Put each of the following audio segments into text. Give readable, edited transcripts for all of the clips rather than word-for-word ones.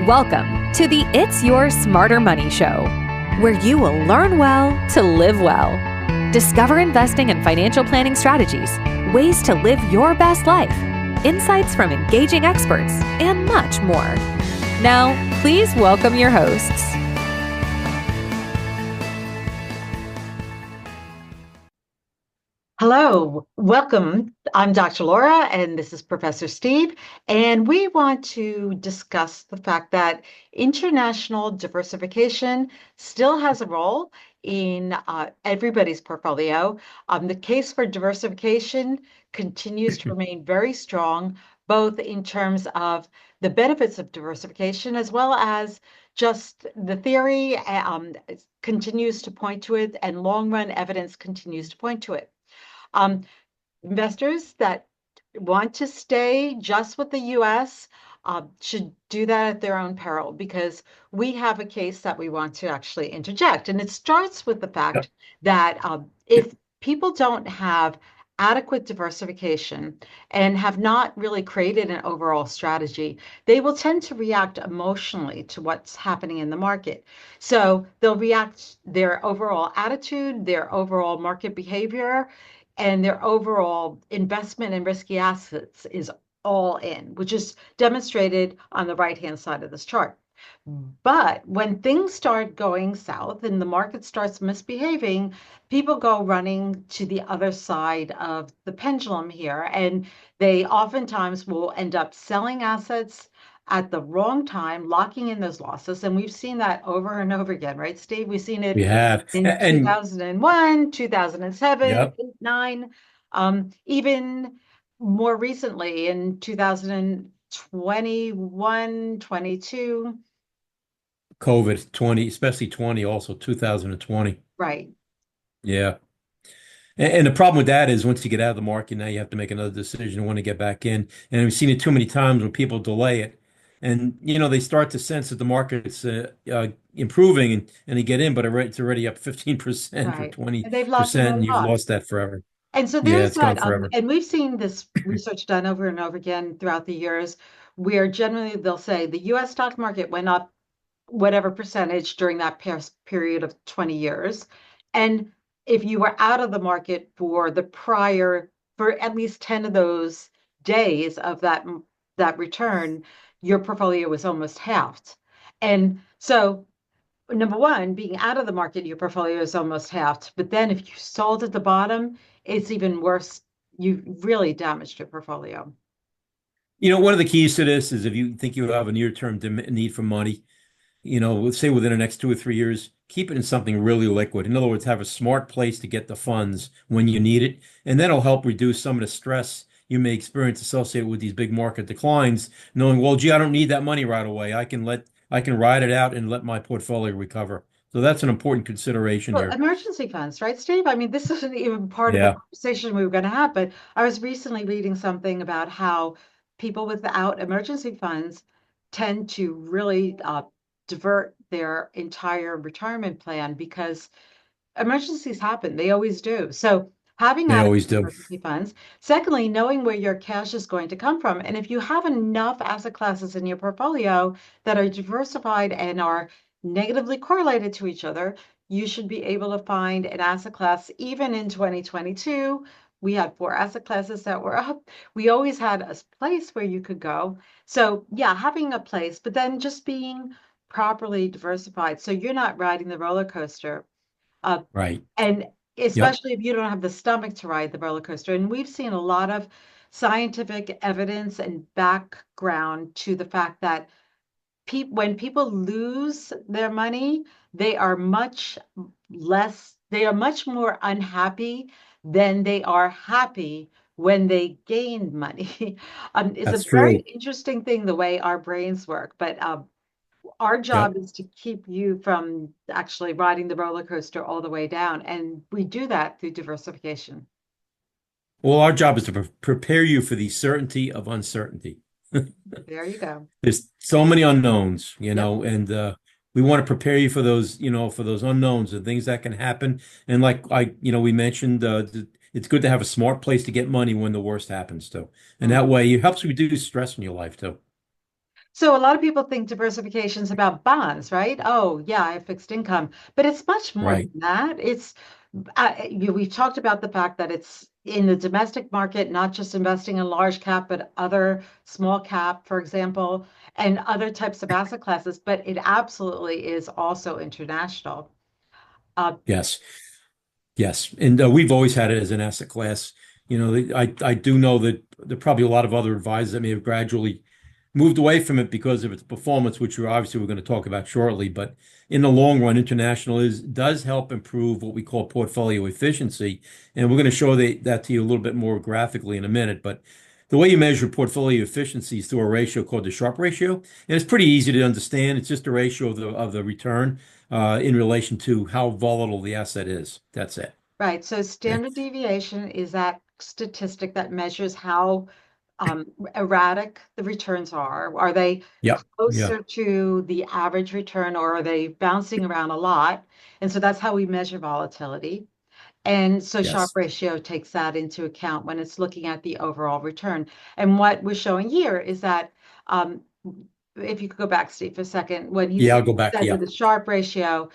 Welcome to the It's Your Smarter Money Show, where you will learn well to live well. Discover investing and financial planning strategies, ways to live your best life, insights from engaging experts, and much more. Now, please welcome your hosts. Hello, welcome. I'm Dr. Laura, and this is Professor Steve, and we want to discuss the fact that international diversification still has a role in everybody's portfolio. The case for diversification continues to remain very strong, both in terms of the benefits of diversification as well as just the theory continues to point to it, and long-run evidence continues to point to it. Um, Investors that want to stay just with the US should do that at their own peril, because we have a case that we want to actually interject. And it starts with the fact that if people don't have adequate diversification and have not really created an overall strategy, they will tend to react emotionally to what's happening in the market. So they'll react their overall attitude, their overall market behavior, and their overall investment in risky assets is all in, which is demonstrated on the right-hand side of this chart. But when things start going south and the market starts misbehaving, people go running to the other side of the pendulum here, and they oftentimes will end up selling assets at the wrong time, locking in those losses. And we've seen that over and over again, right, Steve? We've seen it We have. in And 2001, 2007, yep, 8, 9, even more recently in 2021, 22. COVID 20, especially 20, also 2020. Right. Yeah. And the problem with that is once you get out of the market, now you have to make another decision when to get back in. And we've seen it too many times when people delay it. And, they start to sense that the market's improving and they get in, but it's already up 15% or Right. And they've locked in 20%, a and you've lot. lost that forever. And so Yeah, there's it's gone that, forever. and we've seen this research done over and over again throughout the years, where generally they'll say the US stock market went up whatever percentage during that period of 20 years. And if you were out of the market for at least 10 of those days of that return, your portfolio was almost halved. And so number one, being out of the market, your portfolio is almost halved. But then if you sold at the bottom, it's even worse. You really damaged your portfolio. One of the keys to this is if you think you have a near-term need for money, let's say within the next 2 or 3 years, keep it in something really liquid. In other words, have a smart place to get the funds when you need it. And that'll help reduce some of the stress you may experience associated with these big market declines, knowing, well, gee, I don't need that money right away. I can ride it out and let my portfolio recover. So that's an important consideration Well, there. emergency funds, right, Steve? I mean, this isn't even part of the Yeah. conversation we were going to have, but I was recently reading something about how people without emergency funds tend to really divert their entire retirement plan, because emergencies happen. They always do. So having They adequate always do. emergency funds. Secondly, knowing where your cash is going to come from. And if you have enough asset classes in your portfolio that are diversified and are negatively correlated to each other, you should be able to find an asset class. Even in 2022, we had 4 asset classes that were up. We always had a place where you could go. So yeah, having a place, but then just being properly diversified, so you're not riding the roller coaster. Uh, Right. and Yep. especially if you don't have the stomach to ride the roller coaster. And we've seen a lot of scientific evidence and background to the fact that when people lose their money, they are they are much more unhappy than they are happy when they gain money. It's a That's very true. interesting thing, the way our brains work. But our job Yep. is to keep you from actually riding the roller coaster all the way down. And we do that through diversification. Well, our job is to prepare you for the certainty of uncertainty. There you go. There's so many unknowns, Yep. and we want to prepare you for those, for those unknowns and things that can happen. And like we mentioned, it's good to have a smart place to get money when the worst happens too. And that Mhm. way it helps reduce stress in your life too. So a lot of people think diversification is about bonds, right? Oh, yeah, I have fixed income, but it's much more Right. than that. We've talked about the fact that it's in the domestic market, not just investing in large cap, but other small cap, for example, and other types of asset classes, but it absolutely is also international. Uh, Yes. Yes, and we've always had it as an asset class. I do know that there are probably a lot of other advisors that may have gradually moved away from it because of its performance, which we're going to talk about shortly. But in the long run, international does help improve what we call portfolio efficiency, and we're going to show that to you a little bit more graphically in a minute. But the way you measure portfolio efficiency is through a ratio called the Sharpe ratio, and it's pretty easy to understand. It's just a ratio of the return in relation to how volatile the asset is. That's it. right. So Okay. standard deviation is that statistic that measures how erratic the returns are. Are they Yep. Yeah. closer to the average return or are they bouncing around a lot? And so that's how we measure volatility. And so Sharpe Yes. ratio takes that into account when it's looking at the overall return. And what we're showing here is that um, if you could go back, Steve, for a second, when he Yeah. said I'll go back. with Yeah. the Sharpe ratio,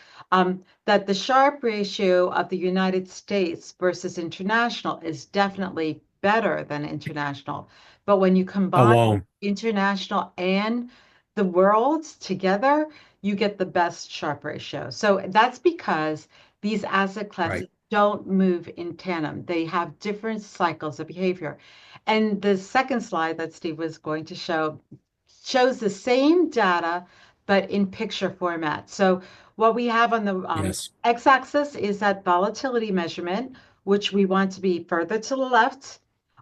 that the Sharpe ratio of the United States versus international is definitely better than international. But when you combine Alone. international and the worlds together, you get the best Sharpe ratio. So that's because these asset classes Right. don't move in tandem. They have different cycles of behavior. And the second slide that Steve was going to show shows the same data, but in picture format. So what we have on the Yes. x-axis is that volatility measurement, which we want to be further to the left.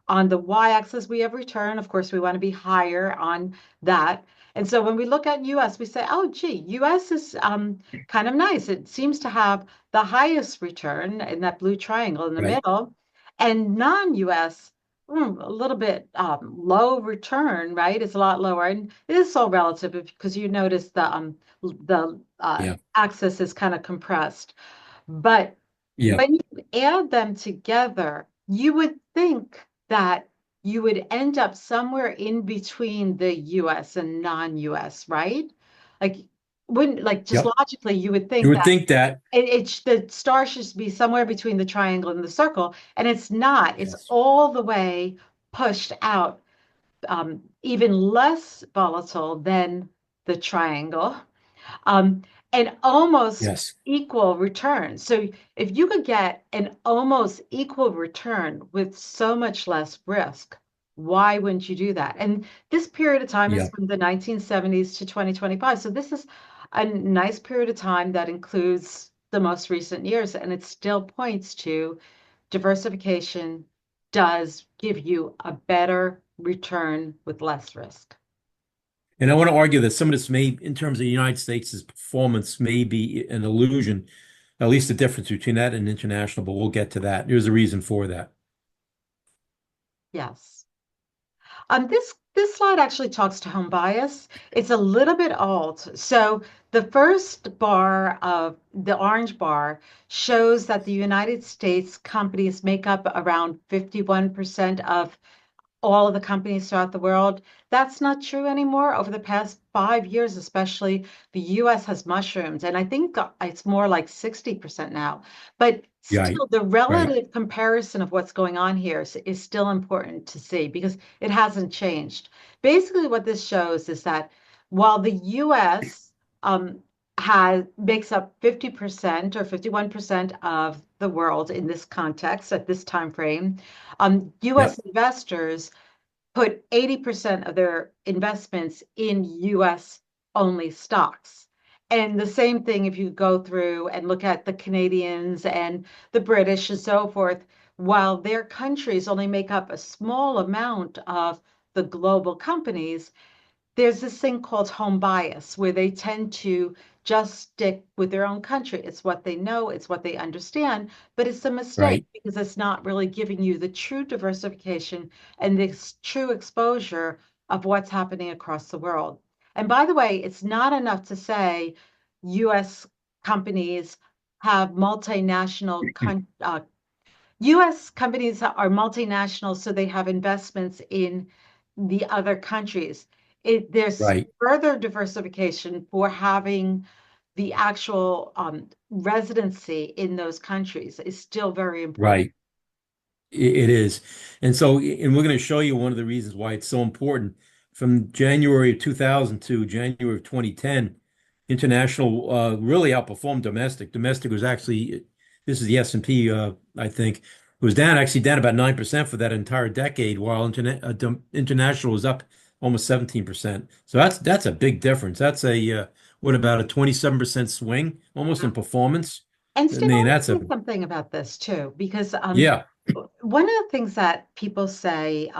On the y-axis, we have return. Of course, we want to be higher on that. And so when we look at US, we say, oh, gee, US is kind of nice. It seems to have the highest return in that blue triangle in the Right. middle. And non-US, a little bit low return, right? It's a lot lower. And it is so relative because you notice the Yeah. axis is kind of compressed. But Yeah. when you add them together, you would think that you would end up somewhere in between the US and non-US, right? Like wouldn't like just Yep. logically you would You think would that think that. the star should be somewhere between the triangle and the circle, and it's not. It's Yes. all the way pushed out, even less volatile than the triangle um, and almost Yes. equal return. So if you could get an almost equal return with so much less risk, why wouldn't you do that? And this period of time is Yeah. from the 1970s to 2025. So this is a nice period of time that includes the most recent years, and it still points to diversification does give you a better return with less risk. And I want to argue that some of this in terms of the United States' performance, may be an illusion, at least the difference between that and international, but we'll get to that. There's a reason for that. Yes. This slide actually talks to home bias. It's a little bit old. So the first bar of the orange bar shows that the United States companies make up around 51% of all of the companies throughout the world. That's not true anymore. Over the past 5 years, especially, the US has mushroomed, and I think it's more like 60% now. But Yeah. still, the Right. relative comparison of what's going on here is still important to see because it hasn't changed. Basically, what this shows is that while the US has makes up 50% or 51% of the world in this context at this time frame, US Yep. investors put 80% of their investments in US only stocks. And the same thing if you go through and look at the Canadians and the British and so forth, while their countries only make up a small amount of the global companies, there's this thing called home bias where they tend to just stick with their own country. It's what they know, it's what they understand, but it's a mistake Right. because it's not really giving you the true diversification and the true exposure of what's happening across the world. And by the way, it's not enough to say US companies have US companies are multinational, so they have investments in the other countries. there's Right, further diversification for having the actual residency in those countries is still very important. right. It is. And so, and we're going to show you one of the reasons why it's so important. From January of 2000 to January of 2010, international really outperformed domestic. Domestic was actually, this is the S&P, I think, it was down, actually down about 9% for that entire decade, while international was up almost 17%. So that's a big difference. That's what about a 27% swing almost in performance? And I Steve, I mean, want that's to a, say something about this too, because yeah, one of the things that people say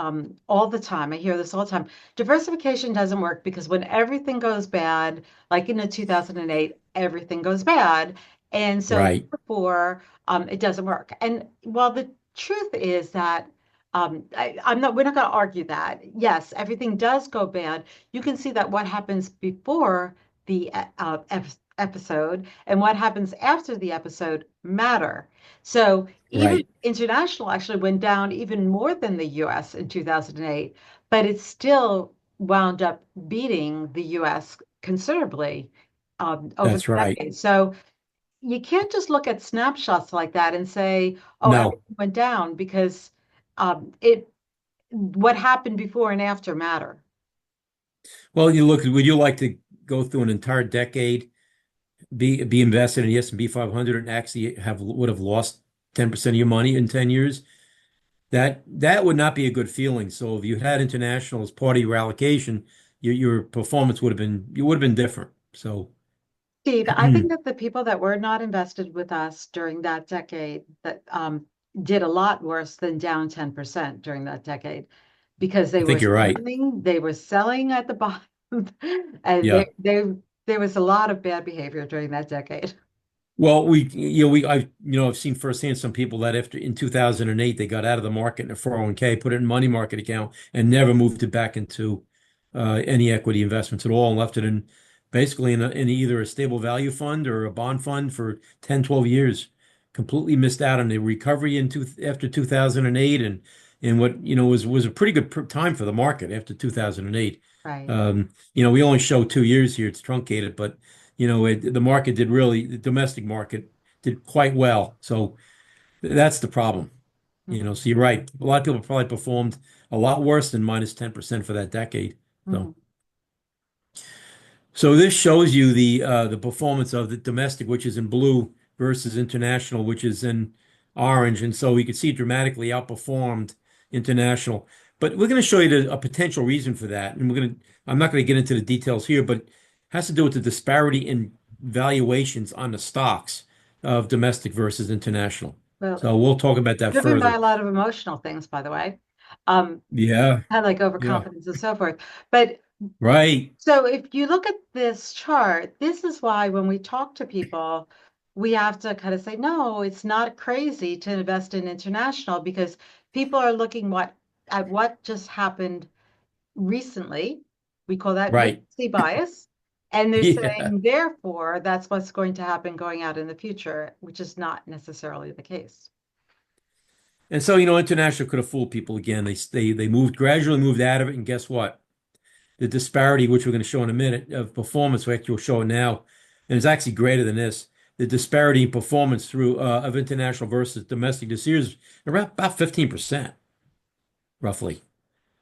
all the time, I hear this all the time, diversification doesn't work because when everything goes bad, like in the 2008, everything goes bad. And so right. therefore, it doesn't work. And while the truth is that I'm not, we're not going to argue that. Yes, everything does go bad. You can see that what happens before the episode and what happens after the episode matter. So even Right. international actually went down even more than the US in 2008, but it still wound up beating the US considerably over the That's right. decades. So you can't just look at snapshots like that and say, oh, No. everything went down because it what happened before and after matter. Well, you look, would you like to go through an entire decade, be invested in the S&P 500 and actually would have lost 10% of your money in 10 years? That would not be a good feeling. So if you had international as part of your allocation, your performance would have been different. So Steve, I think that the people that were not invested with us during that decade that did a lot worse than down 10% during that decade because I think you're right. they were selling at the bottom, and Yeah. there was a lot of bad behavior during that decade. Well, I've seen firsthand some people that after in 2008 they got out of the market in a 401k, put it in a money market account, and never moved it back into any equity investments at all, and left it in basically in either a stable value fund or a bond fund for 10, 12 years. Completely missed out on the recovery after 2008, and what was a pretty good time for the market after 2008. Right. We only show 2 years here; it's truncated, but the market the domestic market did quite well. So that's the problem. Mhm, So you're right. A lot of people probably performed a lot worse than minus 10% for that decade. So, mhm. so this shows you the performance of the domestic, which is in blue, versus international, which is in orange. And so we could see dramatically outperformed international. But we're going to show you a potential reason for that. And I'm not going to get into the details here, but it has to do with the disparity in valuations on the stocks of domestic versus international. Well, So we'll talk about that driven by a further. lot of emotional things, by the way, um, Yeah, kind of like yeah, overconfidence and so forth. But right, so if you look at this chart, this is why when we talk to people, we have to kind of say, no, it's not crazy to invest in international because people are looking at what just happened recently. We call that right. recency bias. And they're Yeah. saying, therefore, that's what's going to happen going out in the future, which is not necessarily the case. And so, international could have fooled people again. They gradually moved out of it, and guess what? The disparity, which we're going to show in a minute, of performance, we actually will show it now, and it's actually greater than this. The disparity in performance through of international versus domestic this year is around about 15%, roughly.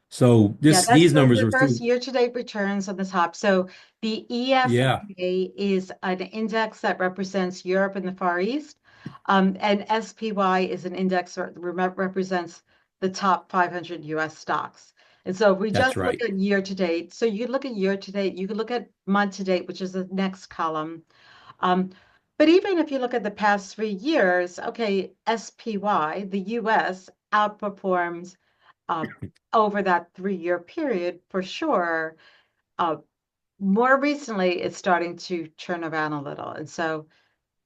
So Yeah, that's these numbers the are first through. year-to-date returns on the top. So the Yeah, ESA is an index that represents Europe and the Far East, and SPY is an index that represents the top 500 US stocks. And so if we that's just look right. at year-to-date, so you look at year-to-date, you can look at month-to-date, which is the next column. Um, but even if you look at the past 3 years, okay, SPY, the US, outperforms uh, over that 3 year period for sure. Uh, More recently, it's starting to turn around a little. And so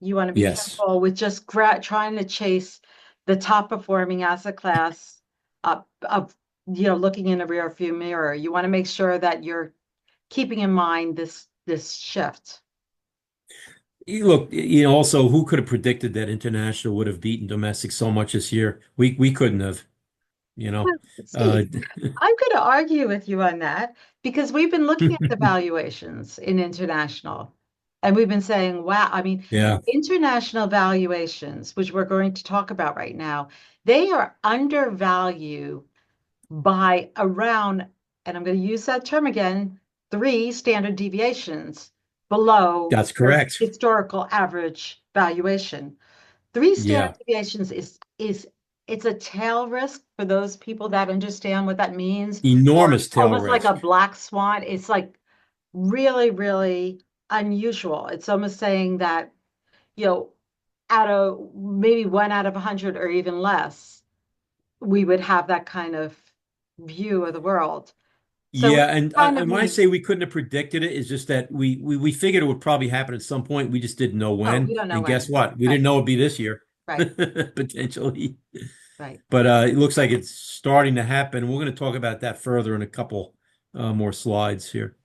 you want to be Yes. careful with just trying to chase the top performing asset class of looking in a rear view mirror. You want to make sure that you're keeping in mind this shift. Look, also, who could have predicted that international would have beaten domestic so much this year? We couldn't have, you know. Well, Steve, Uh, I'm going to argue with you on that because we've been looking at the valuations in international, and we've been saying, wow, I mean, Yeah, international valuations, which we're going to talk about right now, they are undervalued by around, and I'm going to use that term again, 3 standard deviations below that's their correct. historical average valuation. Three standard Yeah, deviations is it's a tail risk for those people that understand what that means, or enormous tail almost like a risk. black swan. It's like really, really unusual. It's almost saying that, you know, out of maybe 1 out of 100 or even less, we would have that kind of view of the world. So we Yeah, and kind of when I need, say we couldn't have predicted it, it's just that we figured it would probably happen at some point. We just didn't know oh, we when. don't know And guess when. what? We Right, didn't know it'd be this year, right, potentially. right. But it looks like it's starting to happen. We're going to talk about that further in a couple more slides here.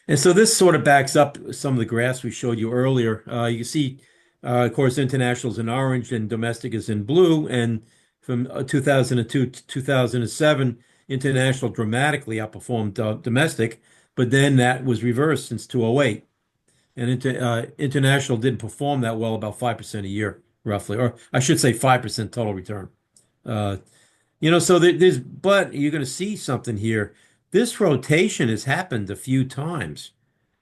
And so this sort of backs up some of the graphs we showed you earlier. You can see, of course, international is in orange and domestic is in blue. And from 2002 to 2007, international dramatically outperformed domestic, but then that was reversed since 2008. And international didn't perform that well, about 5% a year, roughly, or I should say 5% total return. Uh, so but you're going to see something here. This rotation has happened a few times.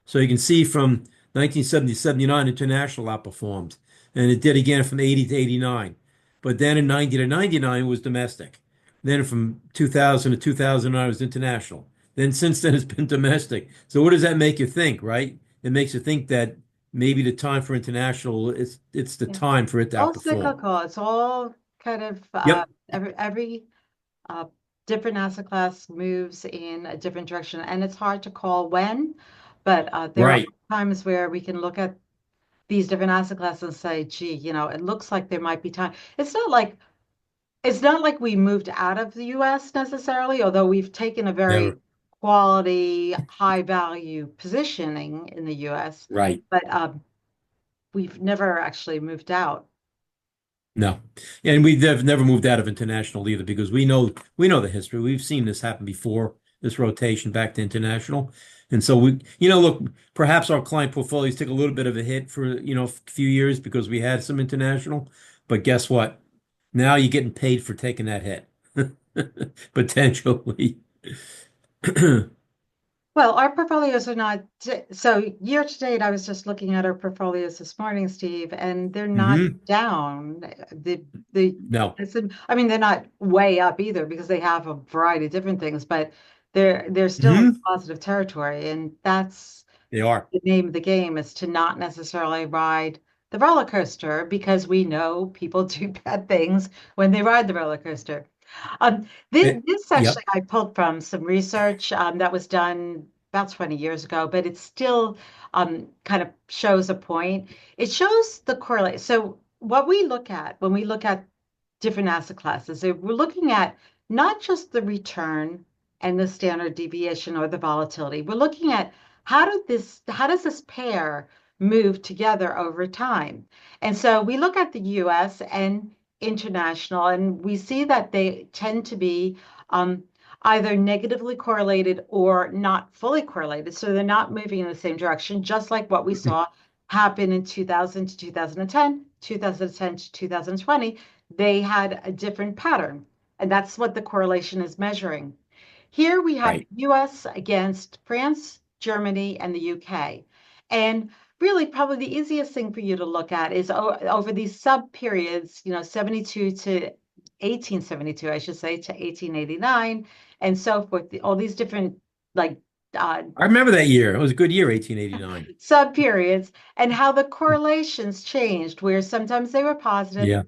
So you can see from 1970 to 79, international outperformed. And it did again from 80 to 89. But then in 90 to 99 was domestic. Then from 2000 to 2009 was international. Then since then it's been domestic. So what does that make you think, right? It makes you think that maybe the time for international, it's the Yeah. time for it to All outperform. cyclical. It's all kind of Yep, every uh, different asset class moves in a different direction, and it's hard to call when, but there are right. times where we can look at these different asset classes and say, gee, it looks like there might be time. It's not like we moved out of the US necessarily, although we've taken a very Never. quality, high value positioning in the US, Right. but we've never actually moved out. No. And have never moved out of international either because we know the history. We've seen this happen before, this rotation back to international. And so look, perhaps our client portfolios took a little bit of a hit for, a few years because we had some international. But guess what? Now you're getting paid for taking that hit. Potentially. Well, our portfolios are not, so year to date, I was just looking at our portfolios this morning, Steve, and they're not Hmm. down. The No. I mean, they're not way up either because they have a variety of different things, but they're still in Hmm. positive territory, and that's They are. the name of the game, is to not necessarily ride the roller coaster, because we know people do bad things when they ride the roller coaster. This actually Yep. I pulled from some research that was done about 20 years ago, but it still kind of shows a point. It shows the correlate. So what we look at when we look at different asset classes, we're looking at not just the return and the standard deviation or the volatility. We're looking at how does this pair move together over time. And so we look at the US and international, and we see that they tend to be um, either negatively correlated or not fully correlated. So they're not moving in the same direction, just like what we saw happen in 2000 to 2010, 2010 to 2020. They had a different pattern, and that's what the correlation is measuring. Here we have Right. US against France, Germany, and the UK. And really, probably the easiest thing for you to look at is over these sub periods, 72 to 1872, I should say, to 1889, and so forth, all these different like I remember that year. It was a good year, 1889. sub periods, and how the correlations changed, where sometimes they were positive Yeah.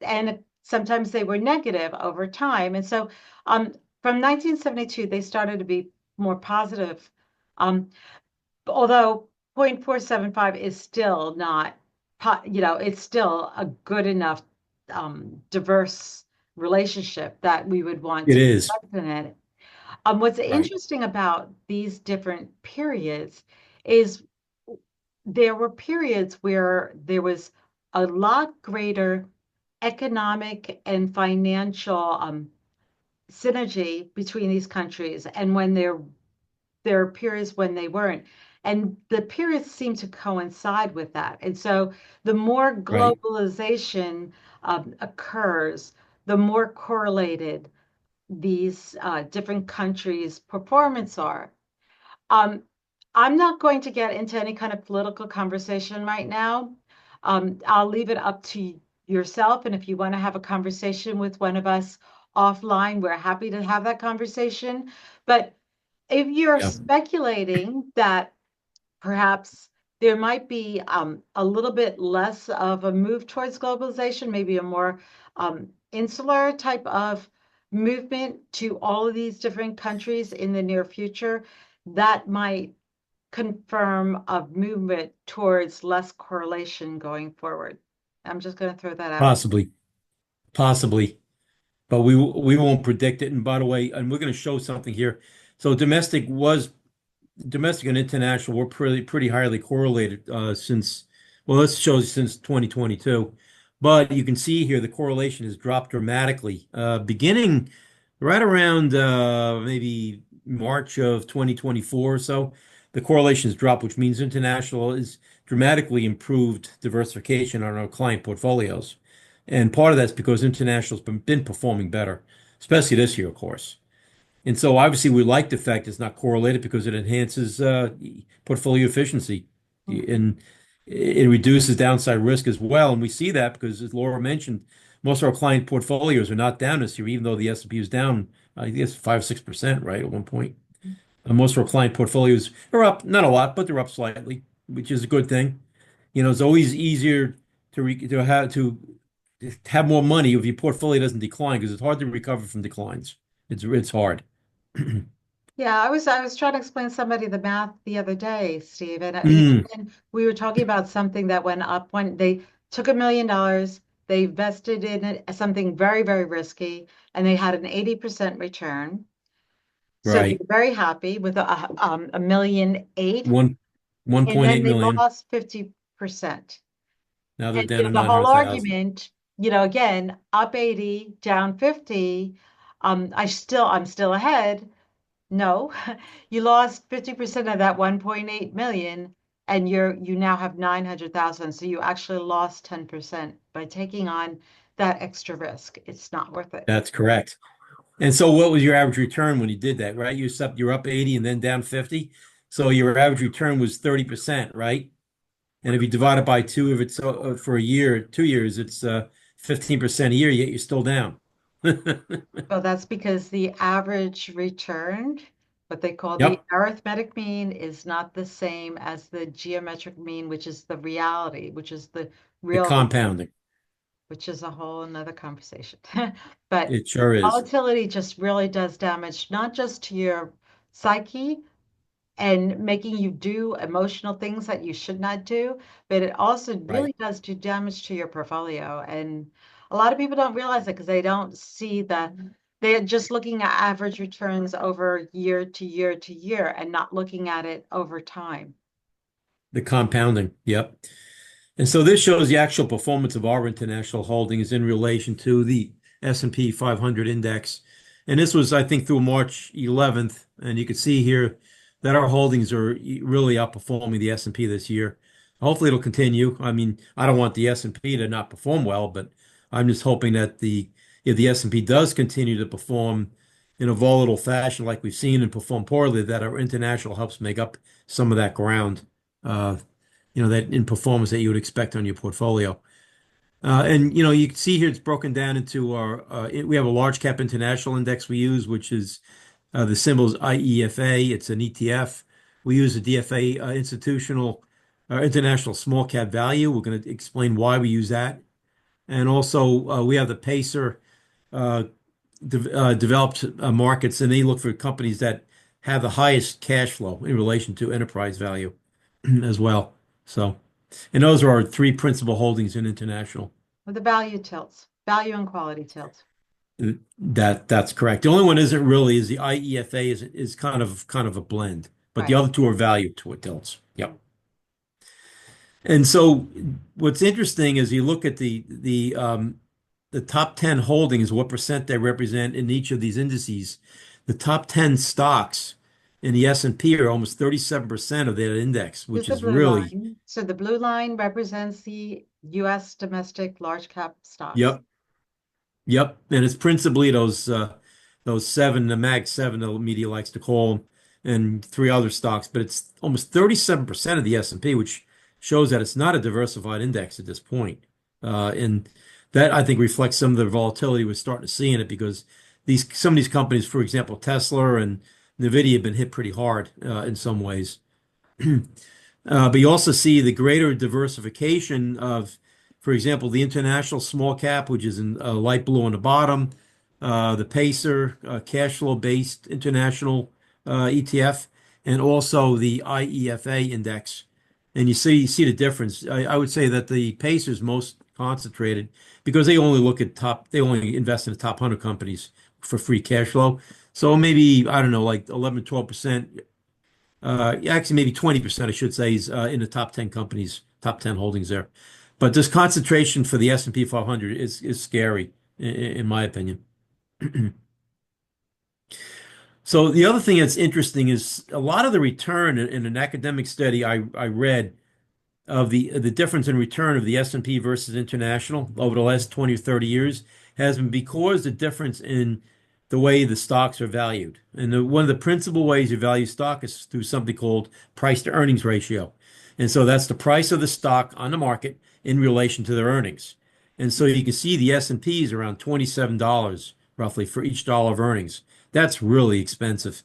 and sometimes they were negative over time. And so from 1972, they started to be more positive. Um, although 0.475 is still not, it's still a good enough diverse relationship that we would want It to is. invest in it. What's Right. interesting about these different periods is there were periods where there was a lot greater economic and financial synergy between these countries, and when there are periods when they weren't. And the periods seem to coincide with that. And so the more Right. globalization occurs, the more correlated these different countries' performance are. Um, I'm not going to get into any kind of political conversation right now. I'll leave it up to yourself. And if you want to have a conversation with one of us offline, we're happy to have that conversation. But if you're Yeah. speculating that perhaps there might be a little bit less of a move towards globalization, maybe a more insular type of movement to all of these different countries in the near future, that might confirm a movement towards less correlation going forward. I'm just going to throw that out. Possibly. Possibly. But we won't predict it. And by the way, and we're going to show something here. So domestic and international were pretty highly correlated since, well, this shows since 2022. But you can see here the correlation has dropped dramatically, beginning right around maybe March of 2024 or so. The correlation has dropped, which means international is dramatically improved diversification on our client portfolios. And part of that's because international's been performing better, especially this year, of course. And so obviously we like the fact it's not correlated because it enhances portfolio efficiency Mhm. and it reduces downside risk as well. And we see that because, as Laura mentioned, most of our client portfolios are not down this year, even though the S&P is down, I guess 5-6%, right, at one point. Most of our client portfolios are up, not a lot, but they're up slightly, which is a good thing. You know, it's always easier to have more money if your portfolio doesn't decline because it's hard to recover from declines. It's hard. Yeah, I was trying to explain to somebody the math the other day, Steve, and Mm, and we were talking about something that went up when they took $1 million, they invested in it, something very, very risky, and they had an 80% return. So they right. were very happy with a million eight, One and 1.8 then they million. lost 50%. Now they're And down to the whole 900,000. argument, again, up 80, down 50, I'm still ahead. No, you lost 50% of that 1.8 million and you now have 900,000. So you actually lost 10% by taking on that extra risk. It's not worth it. That's correct. And so what was your average return when you did that, right? You're up 80 and then down 50. So your average return was 30%, right? And if you divide it by two, if it's for a year, 2 years, it's 15% a year, yet you're still down. So that's because the average return, what they call the Yep. arithmetic mean, is not the same as the geometric mean, which is the reality, which is the The real number, compounding. which is a whole another conversation. But It sure is. volatility just really does damage, not just to your psyche and making you do emotional things that you should not do, but it also Right. really does do damage to your portfolio. And a lot of people don't realize it because they don't see that they're just looking at average returns over year to year to year and not looking at it over time. The compounding. Yep. And so this shows the actual performance of our international holdings in relation to the S&P 500 index. And this was, I think, through March 11th. And you can see here that our holdings are really outperforming the S&P this year. Hopefully it'll continue. I mean, I don't want the S&P to not perform well, but I'm just hoping that if the S&P does continue to perform in a volatile fashion like we've seen and perform poorly, that our international helps make up some of that ground. Uh, that in performance that you would expect on your portfolio. And you can see here it's broken down into we have a large cap international index we use, which is the symbol is IEFA. It's an ETF. We use the DFA institutional international small cap value. We're going to explain why we use that. And also we have the Pacer uh, developed markets, and they look for companies that have the highest cash flow in relation to enterprise value as well. So. And those are our three principal holdings in international. With the value tilts, value and quality tilts. That's correct. The only one isn't really is the IEFA is kind of a blend, but the Right. other two are value to it tilts. Yep. And so what's interesting is you look at the the top 10 holdings, what percent they represent in each of these indices. The top 10 stocks in the S&P are almost 37% of that index, Is which the is blue really, line. So the blue line represents the US domestic large cap stocks. yep, yep. And it's principally those seven, the Mag 7, the media likes to call them, and three other stocks, but it's almost 37% of the S&P, which shows that it's not a diversified index at this point. And that I think reflects some of the volatility we're starting to see in it because these some of these companies, for example, Tesla and Nvidia have been hit pretty hard in some ways. But you also see the greater diversification of, for example, the international small cap, which is in light blue on the bottom, the Pacer cash flow based international ETF, and also the IEFA index. And you see the difference. I would say that the Pacer is most concentrated because they only invest in the top 100 companies for free cash flow. So maybe, I don't know, like 11, 12%, actually maybe 20%, I should say, is in the top 10 companies, top 10 holdings there. But this concentration for the S&P 500 is scary, in my opinion. So the other thing that's interesting is a lot of the return in an academic study I read of the difference in return of the S&P versus international over the last 20 or 30 years has been because the difference in the way the stocks are valued. And one of the principal ways you value stock is through something called price to earnings ratio. And so that's the price of the stock on the market in relation to their earnings. And so you can see the S&P is around $27 roughly for each dollar of earnings. That's really expensive.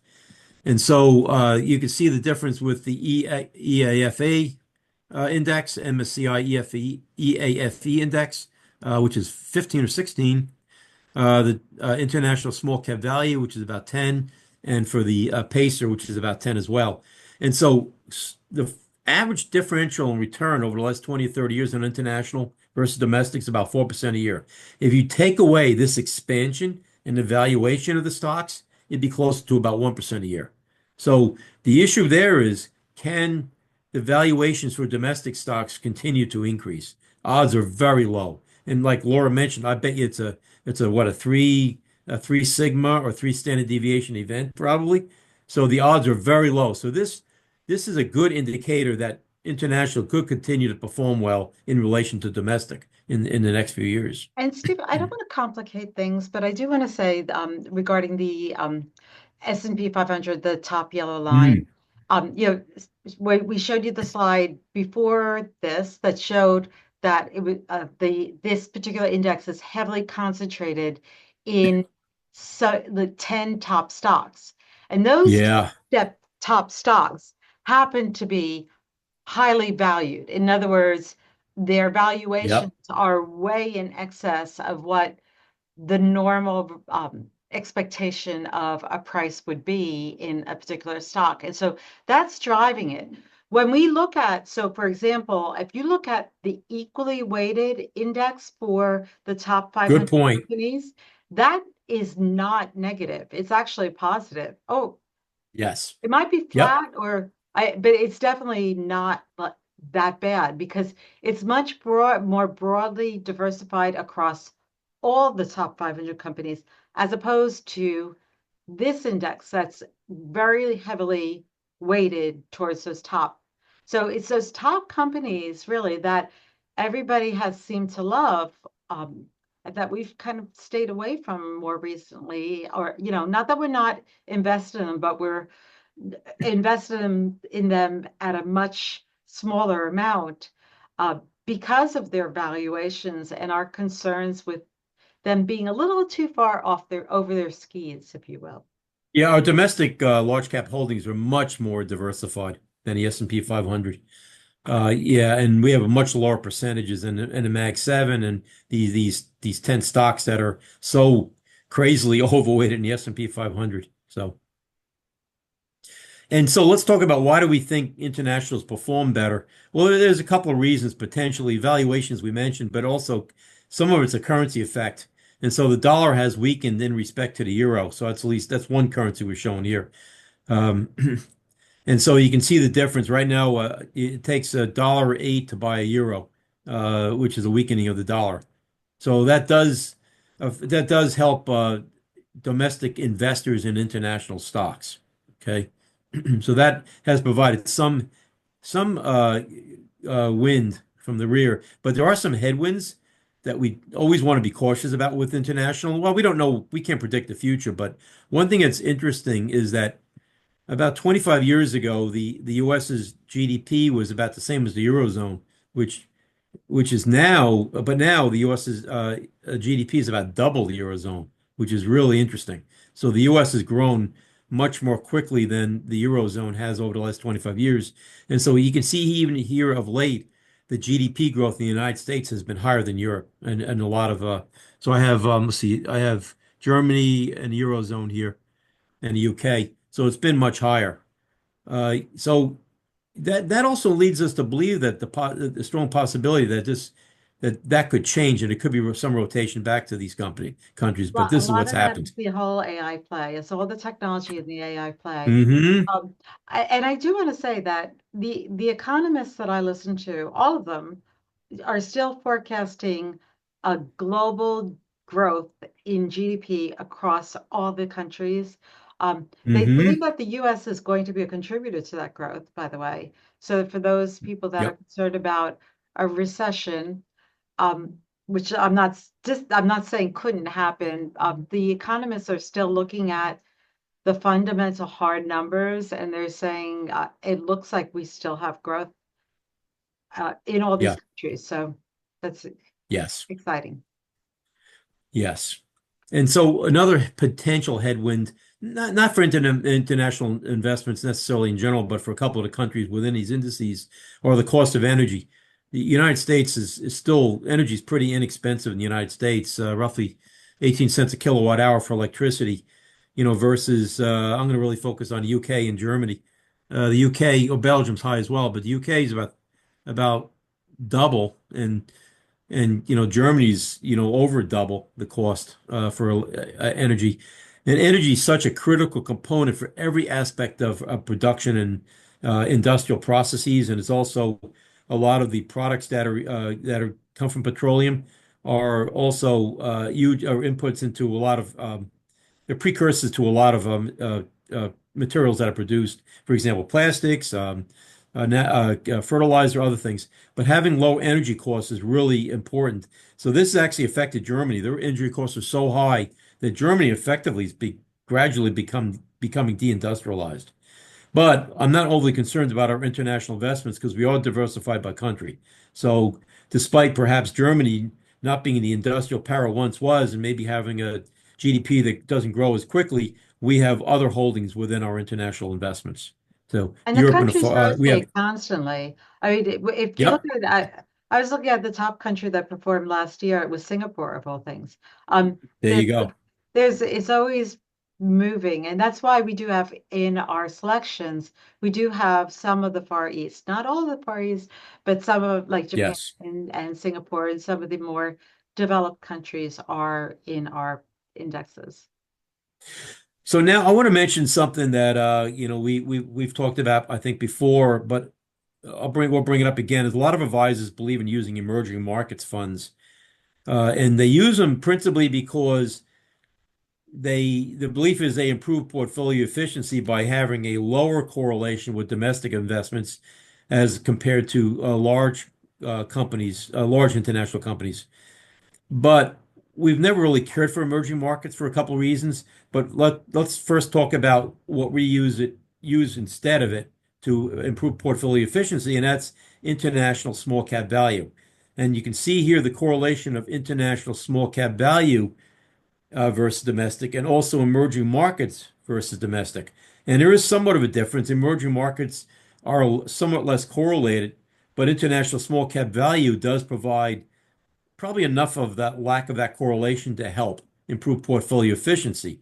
And so you can see the difference with the EAFA index, MSCI EAFE index, which is 15 or 16, the International Small Cap Value, which is about 10, and for the Pacer, which is about 10 as well. And so the average differential in return over the last 20 or 30 years on international versus domestic is about 4% a year. If you take away this expansion in the valuation of the stocks, it'd be close to about 1% a year. So the issue there is, can the valuations for domestic stocks continue to increase? Odds are very low. And like Laura mentioned, I bet you it's a what, a three sigma or three standard deviation event probably. So the odds are very low. So this is a good indicator that international could continue to perform well in relation to domestic in the next few years. And Steve, I don't want to complicate things, but I do want to say regarding the S&P 500, the top yellow line, Mm, we showed you the slide before this that showed that it was this particular index is heavily concentrated in the 10 top stocks. And those yeah. top stocks happen to be highly valued. In other words, their valuations Yep. are way in excess of what the normal expectation of a price would be in a particular stock. And so that's driving it. When we look at, so for example, if you look at the equally weighted index for the top Good 500 point. companies, that is not negative. It's actually positive. Oh, Yes. it might be Yep. flat but it's definitely not that bad because it's much more broadly diversified across all the top 500 companies, as opposed to this index that's very heavily weighted towards those top. So it's those top companies really that everybody has seemed to love, that we've kind of stayed away from more recently, or, not that we're not invested in them, but we're invested in them at a much smaller amount uh, because of their valuations and our concerns with them being a little too far over their skis, if you will. Yeah, our domestic large cap holdings are much more diversified than the S&P 500. Yeah, and we have a much lower percentages in the Mag 7 and these 10 stocks that are so crazily overweighted in the S&P 500. So let's talk about why do we think internationals perform better? Well, there's a couple of reasons potentially. Valuations we mentioned, but also some of it's a currency effect. And so the dollar has weakened in respect to the euro. So that's at least that's one currency we're showing here. Um, and so you can see the difference right now. It takes $1.08 to buy a euro, which is a weakening of the dollar. So that does help domestic investors in international stocks. Okay. So that has provided some wind from the rear, but there are some headwinds that we always want to be cautious about with international. Well, we don't know, we can't predict the future, but one thing that's interesting is that about 25 years ago, the US's GDP was about the same as the Eurozone, which is now, but now the US's GDP is about double the Eurozone, which is really interesting. So the US has grown much more quickly than the Eurozone has over the last 25 years. And so you can see even here of late, the GDP growth in the United States has been higher than Europe and a lot of so I have let's see, I have Germany and the Eurozone here and the UK. So it's been much higher. So that also leads us to believe that the strong possibility that that could change and it could be some rotation back to these countries. But A this is lot what's of that is happened. the whole AI play. It's all the technology in the AI play. Hmm. And I do want to say that the economists that I listen to, all of them are still forecasting a global growth in GDP across all the countries. They believe Hmm. that the US is going to be a contributor to that growth, by the way. So for those people that are Yep. concerned about a recession, which I'm not saying couldn't happen, the economists are still looking at the fundamental hard numbers, and they're saying it looks like we still have growth in all these Yeah. countries. So that's Yes. exciting. Yes. And so another potential headwind, not for international investments necessarily in general, but for a couple of the countries within these indices, are the cost of energy. The United States is still, energy is pretty inexpensive in the United States, roughly 18 cents a kilowatt hour for electricity, versus I'm going to really focus on the UK and Germany. The UK, or Belgium's high as well, but the UK is about double, and Germany's over double the cost for energy, and energy is such a critical component for every aspect of production and industrial processes, and it's also a lot of the products that are come from petroleum are also huge are inputs into a lot of they're precursors to a lot of materials that are produced. For example, plastics, fertilizer, other things. But having low energy costs is really important. So this has actually affected Germany. Their energy costs are so high that Germany effectively is gradually becoming deindustrialized. But I'm not overly concerned about our international investments because we are diversified by country. So despite perhaps Germany not being the industrial power it once was and maybe having a GDP that doesn't grow as quickly, we have other holdings within our international investments. So And the Europe and countries we have, rotate constantly. I mean, if you look yep, at I was looking at the top country that performed last year. It was Singapore, of all things. there There's you go. it's always moving, and that's why we do have in our selections, we do have some of the Far East, not all of the Far East, but some of like Japan Yes. and Singapore and some of the more developed countries are in our indexes. So now I want to mention something that we've talked about I think before, but we'll bring it up again. Is a lot of advisors believe in using emerging markets funds, and they use them principally because the belief is they improve portfolio efficiency by having a lower correlation with domestic investments as compared to large international companies. But we've never really cared for emerging markets for a couple of reasons. But let's first talk about what we use instead of it to improve portfolio efficiency, and that's international small cap value. And you can see here the correlation of international small cap value versus domestic, and also emerging markets versus domestic. And there is somewhat of a difference. Emerging markets are somewhat less correlated, but international small cap value does provide probably enough of that lack of that correlation to help improve portfolio efficiency.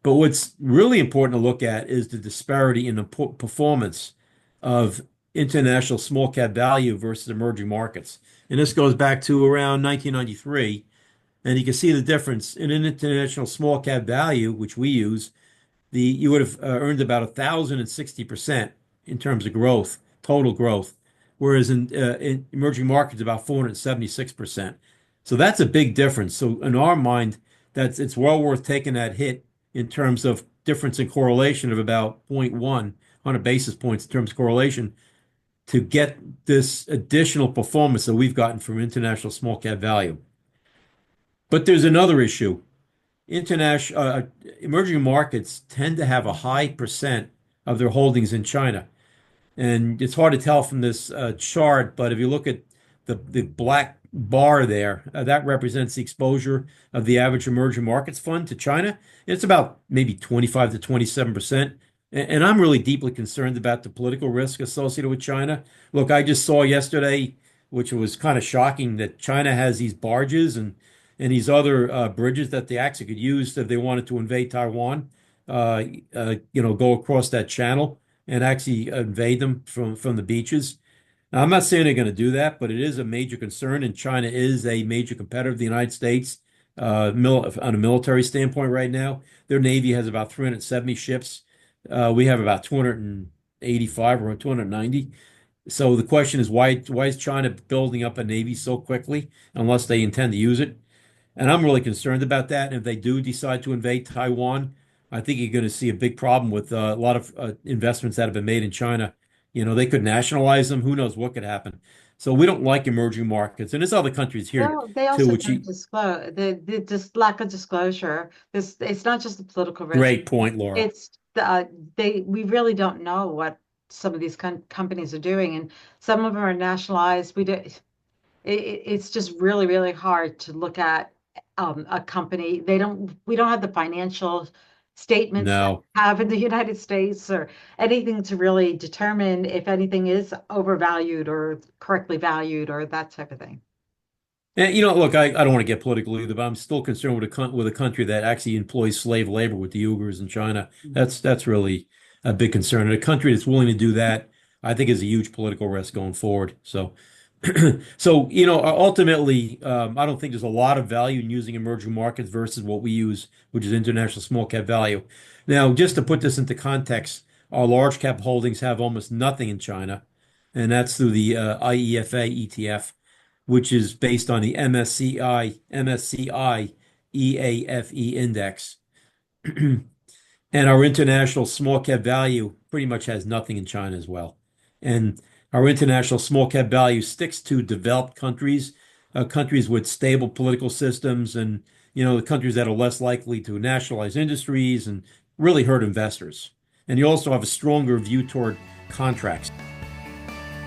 But what's really important to look at is the disparity in the performance of international small cap value versus emerging markets. And this goes back to around 1993. And you can see the difference in an international small cap value, which we use, you would have earned about 1,060% in terms of growth, total growth, whereas in emerging markets, about 476%. So that's a big difference. So in our mind, it's well worth taking that hit in terms of difference in correlation of about zero point 0.1 basis points in terms of correlation to get this additional performance that we've gotten from international small cap value. But there's another issue. International emerging markets tend to have a high percent of their holdings in China. And it's hard to tell from this chart, but if you look at the black bar there, that represents the exposure of the average emerging markets fund to China. It's about maybe 25 to 27%. And I'm really deeply concerned about the political risk associated with China. Look, I just saw yesterday, which was kind of shocking, that China has these barges and these other bridges that they actually could use if they wanted to invade Taiwan, go across that channel and actually invade them from the beaches. Now, I'm not saying they're going to do that, but it is a major concern, and China is a major competitor of the United States on a military standpoint right now. Their Navy has about 370 ships. We have about 285 or 290. So the question is, why is China building up a Navy so quickly unless they intend to use it? And I'm really concerned about that. And if they do decide to invade Taiwan, I think you're going to see a big problem with a lot of investments that have been made in China. They could nationalize them. Who knows what could happen? So we don't like emerging markets. And there's other countries here Well, they too, also which don't disclose the just lack of disclosure. It's not just the political risk. great point, Laura. It's we really don't know what some of these companies are doing, and some of them are nationalized. It's just really, really hard to look at a company. We don't have the financial statements that No. we have in the United States or anything to really determine if anything is overvalued or correctly valued or that type of thing. And look, I don't want to get political either, but I'm still concerned with a country that actually employs slave labor with the Uyghurs in China. That's really a big concern. And a country that's willing to do that, I think, is a huge political risk going forward. So, ultimately, I don't think there's a lot of value in using emerging markets versus what we use, which is international small cap value. Now, just to put this into context, our large cap holdings have almost nothing in China, and that's through the IEFA ETF, which is based on the MSCI EAFE index. And our international small cap value pretty much has nothing in China as well. And our international small cap value sticks to developed countries, countries with stable political systems, and the countries that are less likely to nationalize industries and really hurt investors. And you also have a stronger view toward contracts.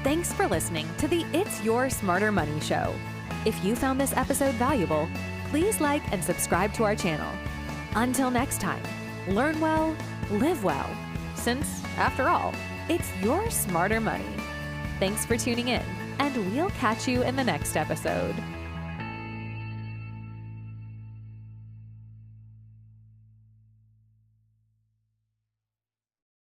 Thanks for listening to the It's Your Smarter Money Show. If you found this episode valuable, please like and subscribe to our channel. Until next time, learn well, live well, since, after all, it's your smarter money. Thanks for tuning in, and we'll catch you in the next episode.